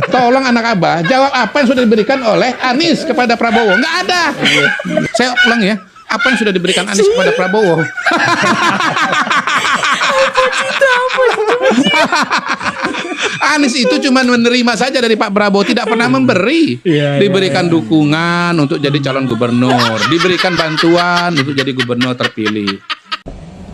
Tolong anak Abah jawab apa yang sudah diberikan oleh Anies kepada Prabowo. Nggak ada. Saya ulang ya. Apa yang sudah diberikan Anies kepada Prabowo? Anies itu cuma menerima saja dari Pak Prabowo, tidak pernah memberi. Diberikan dukungan untuk jadi calon gubernur, diberikan bantuan untuk jadi gubernur terpilih.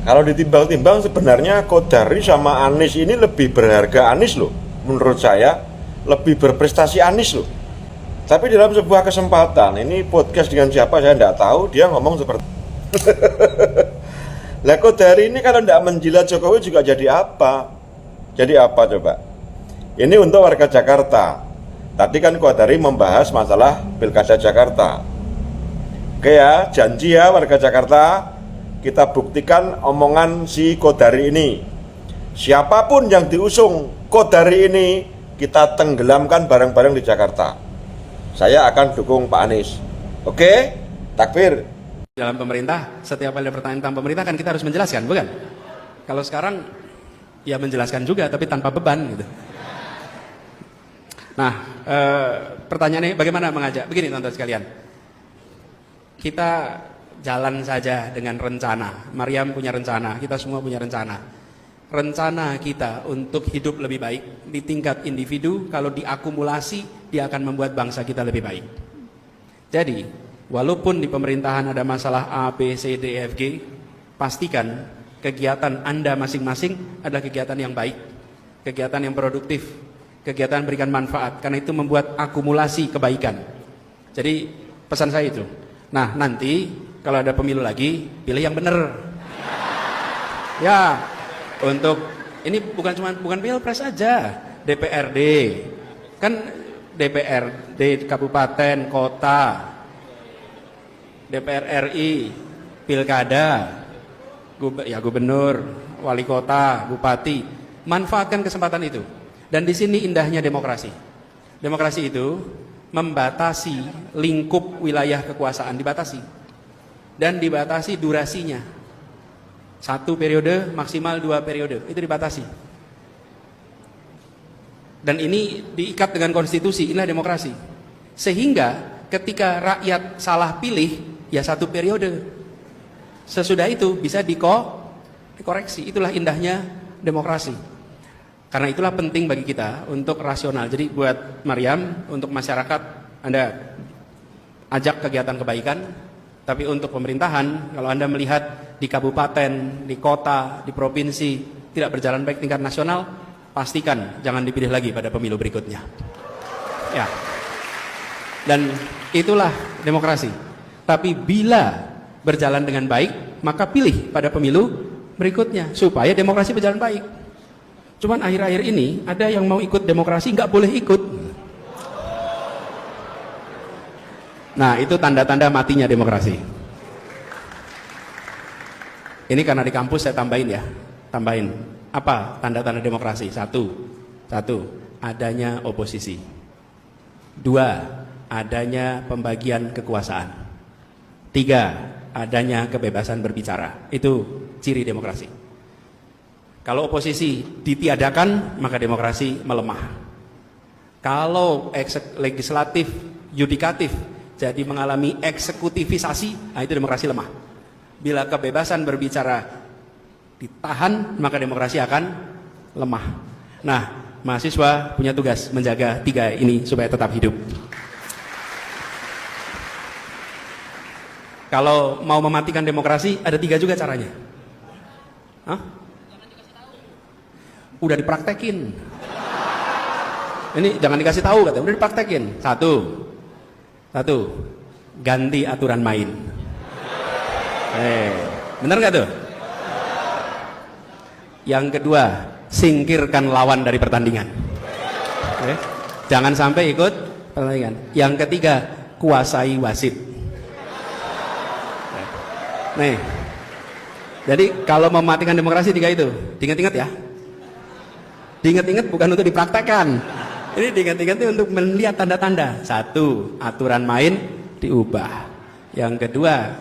Kalau ditimbang-timbang sebenarnya Kodari sama Anies ini lebih berharga Anies loh. Menurut saya lebih berprestasi Anies loh. Tapi dalam sebuah kesempatan, ini podcast dengan siapa saya tidak tahu, dia ngomong seperti lah Kodari ini kalau tidak menjilat Jokowi juga jadi apa? Jadi apa coba? Ini untuk warga Jakarta. Tadi kan Kodari membahas masalah Pilkada Jakarta. Oke ya, janji ya warga Jakarta, kita buktikan omongan si Kodari ini. Siapapun yang diusung Kodari ini, kita tenggelamkan bareng-bareng di Jakarta. Saya akan dukung Pak Anies. Oke? Takbir. Dalam pemerintah, setiap kali ada pertanyaan tentang pemerintah kan kita harus menjelaskan, bukan? Kalau sekarang ya menjelaskan juga tapi tanpa beban gitu. Nah, pertanyaannya bagaimana mengajak? Begini teman-teman sekalian. Kita jalan saja dengan rencana. Maryam punya rencana, kita semua punya rencana. Rencana kita untuk hidup lebih baik di tingkat individu, kalau diakumulasi, dia akan membuat bangsa kita lebih baik. Jadi, walaupun di pemerintahan ada masalah A, B, C, D, F, G, pastikan kegiatan Anda masing-masing adalah kegiatan yang baik, kegiatan yang produktif, kegiatan berikan manfaat, karena itu membuat akumulasi kebaikan. Jadi, pesan saya itu. Nah, nanti kalau ada pemilu lagi, pilih yang benar. Ya, untuk ini bukan pilpres aja, DPRD. Kan DPRD kabupaten, kota, DPR RI, pilkada, gubernur, wali kota, bupati. Manfaatkan kesempatan itu. Dan di sini indahnya demokrasi. Demokrasi itu membatasi lingkup wilayah kekuasaan, dibatasi. Dan dibatasi durasinya. 1 periode, maksimal 2 periode, itu dibatasi. Dan ini diikat dengan konstitusi, inilah demokrasi. Sehingga ketika rakyat salah pilih, ya 1 periode. Sesudah itu bisa dikoreksi, itulah indahnya demokrasi. Karena itulah penting bagi kita untuk rasional. Jadi buat Maryam, untuk masyarakat, Anda ajak kegiatan kebaikan. Tapi untuk pemerintahan, kalau Anda melihat di kabupaten, di kota, di provinsi tidak berjalan baik tingkat nasional, pastikan jangan dipilih lagi pada pemilu berikutnya. Ya. Dan itulah demokrasi. Tapi bila berjalan dengan baik, maka pilih pada pemilu berikutnya supaya demokrasi berjalan baik. Cuman akhir-akhir ini ada yang mau ikut demokrasi nggak boleh ikut. Nah, itu tanda-tanda matinya demokrasi. Ini karena di kampus saya tambahin ya. Tambahin. Apa tanda-tanda demokrasi? Satu, adanya oposisi. 2, adanya pembagian kekuasaan. 3, adanya kebebasan berbicara. Itu ciri demokrasi. Kalau oposisi ditiadakan, maka demokrasi melemah. Kalau legislatif, yudikatif jadi mengalami eksekutifisasi, nah itu demokrasi lemah. Bila kebebasan berbicara ditahan, maka demokrasi akan lemah. Nah, mahasiswa punya tugas menjaga 3 ini supaya tetap hidup. Kalau mau mematikan demokrasi, ada 3 juga caranya. Hah? Udah dipraktekin. Ini jangan dikasih tahu katanya, udah dipraktekin. Satu, ganti aturan main. Bener nggak tuh? Yang kedua, singkirkan lawan dari pertandingan. Jangan sampai ikut pertandingan. Yang ketiga, kuasai wasit. Nih, jadi kalau mematikan demokrasi 3 itu, diingat-ingat ya. Diingat-ingat bukan untuk dipraktekkan. Ini diingat-ingat untuk melihat tanda-tanda. 1, aturan main diubah. Yang kedua,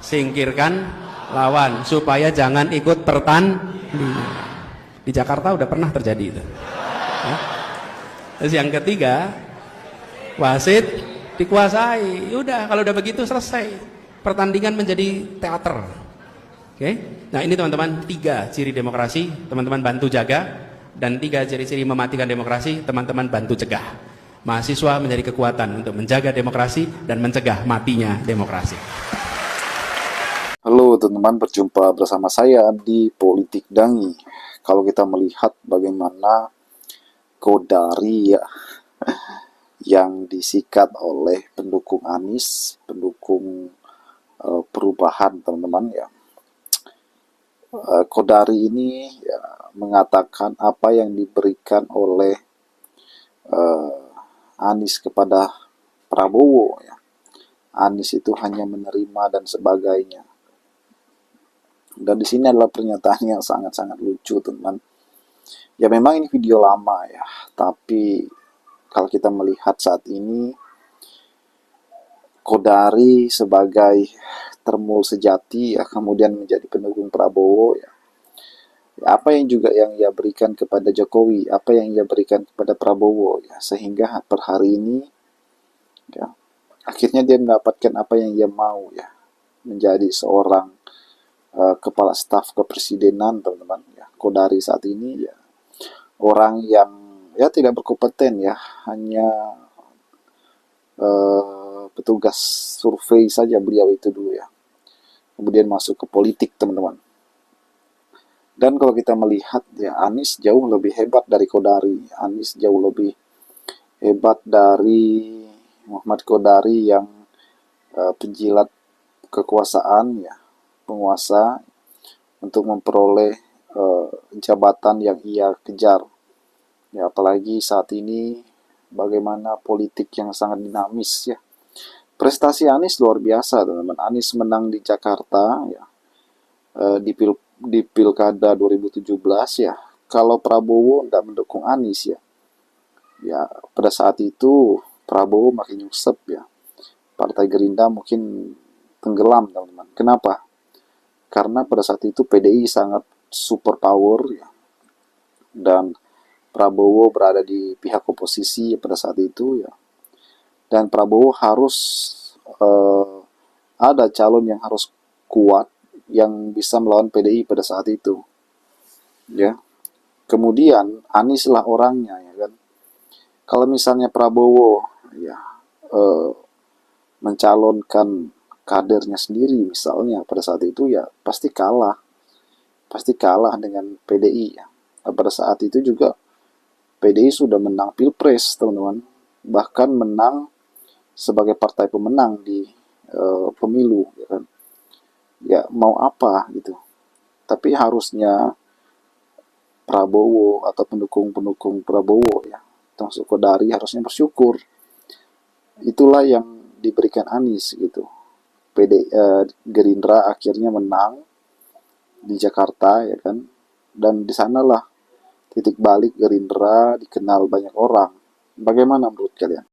singkirkan lawan supaya jangan ikut pertandingan. Di Jakarta udah pernah terjadi itu. Ya. Terus yang ketiga, wasit dikuasai. Udah, kalau udah begitu selesai. Pertandingan menjadi teater. Oke. Nah, ini teman-teman 3 ciri demokrasi, teman-teman bantu jaga, dan 3 ciri-ciri mematikan demokrasi, teman-teman bantu cegah. Mahasiswa menjadi kekuatan untuk menjaga demokrasi dan mencegah matinya demokrasi. Halo teman-teman, berjumpa bersama saya di Politik Dangi. Kalau kita melihat bagaimana Kodari ya, yang disikat oleh pendukung Anies, pendukung perubahan teman-teman ya. Kodari ini ya, mengatakan apa yang diberikan oleh Anies kepada Prabowo ya. Anies itu hanya menerima dan sebagainya. Dan di sini adalah pernyataan yang sangat-sangat lucu, teman. Ya memang ini video lama ya, tapi kalau kita melihat saat ini, Kodari sebagai termul sejati ya, kemudian menjadi pendukung Prabowo ya. Apa yang juga yang ia berikan kepada Jokowi, apa yang ia berikan kepada Prabowo ya, sehingga per hari ini ya, akhirnya dia mendapatkan apa yang ia mau ya, menjadi seorang kepala staf kepresidenan, teman-teman ya. Kodari saat ini ya orang yang ya tidak berkompeten ya, hanya petugas survei saja beliau itu dulu ya, kemudian masuk ke politik, teman-teman. Dan kalau kita melihat ya, Anies jauh lebih hebat dari Kodari. Anies jauh lebih hebat dari Muhammad Kodari yang penjilat kekuasaan ya, penguasa, untuk memperoleh jabatan yang ia kejar. Ya, apalagi saat ini bagaimana politik yang sangat dinamis ya. Prestasi Anies luar biasa, teman-teman. Anies menang di Jakarta ya, di Pilkada 2017 ya. Kalau Prabowo tidak mendukung Anies ya, ya pada saat itu Prabowo makin nyusep ya. Partai Gerindra mungkin tenggelam, teman-teman. Kenapa? Karena pada saat itu PDI sangat super power ya, dan Prabowo berada di pihak oposisi pada saat itu ya, dan Prabowo harus ada calon yang harus kuat yang bisa melawan PDI pada saat itu ya. Kemudian Anies lah orangnya ya kan. Kalau misalnya Prabowo ya mencalonkan kadernya sendiri misalnya pada saat itu ya pasti kalah dengan PDI ya. Nah, pada saat itu juga PDI sudah menang Pilpres, teman-teman, bahkan menang sebagai partai pemenang di pemilu ya kan. Ya mau apa gitu, tapi harusnya Prabowo atau pendukung Prabowo ya, termasuk Kodari, harusnya bersyukur. Itulah yang diberikan Anies gitu. Gerindra akhirnya menang di Jakarta ya kan, dan di sanalah titik balik Gerindra dikenal banyak orang. Bagaimana menurut kalian?